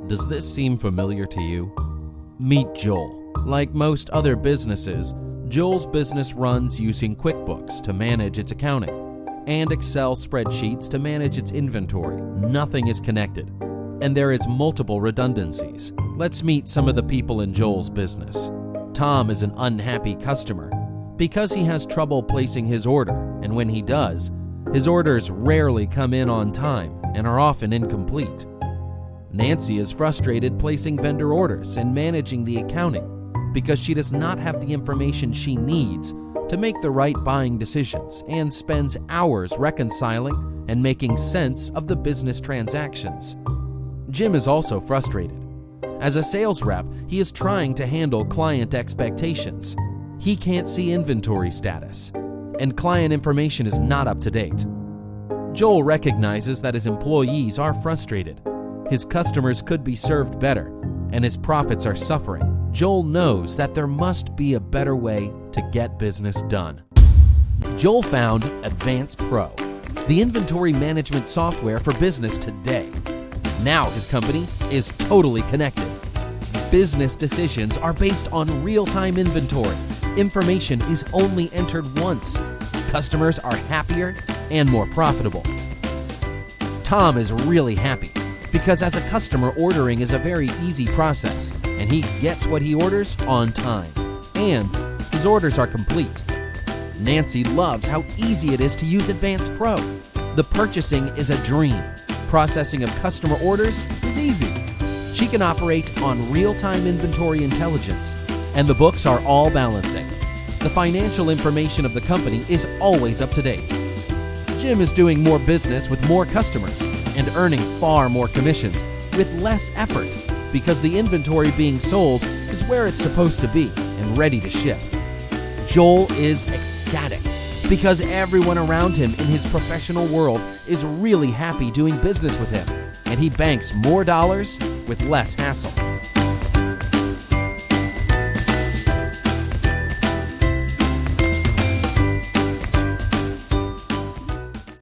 Does this seem familiar to you? Meet Joel. Like most other businesses, Joel's business runs using QuickBooks to manage its accounting and Excel Spreadsheets to manage its inventory. Nothing is connected, and there is multiple redundancies. Let's meet some of the people in Joel's business. Tom is an unhappy customer because he has trouble placing his order, and when he does, his orders rarely come in on time and are often incomplete. Nancy is frustrated placing vendor orders and managing the accounting because she does not have the information she needs to make the right buying decisions and spends hours reconciling and making sense of the business transactions. Jim is also frustrated. As a sales rep, he is trying to handle client expectations. He can't see inventory status, and client information is not up to date. Joel recognizes that his employees are frustrated. His customers could be served better, and his profits are suffering. Joel knows that there must be a better way to get business done. Joel found AdvancePro, the inventory management software for business today. Now his company is totally connected. Business decisions are based on real-time inventory. Information is only entered once. Customers are happier and more profitable. Tom is really happy because as a customer, ordering is a very easy process, and he gets what he orders on time, and his orders are complete. Nancy loves how easy it is to use AdvancePro. The purchasing is a dream. Processing of customer orders is easy. She can operate on real-time inventory intelligence, and the books are all balancing. The financial information of the company is always up to date. Jim is doing more business with more customers and earning far more commissions with less effort because the inventory being sold is where it's supposed to be and ready to ship. Joel is ecstatic because everyone around him in his professional world is really happy doing business with him, and he banks more dollars with less hassle.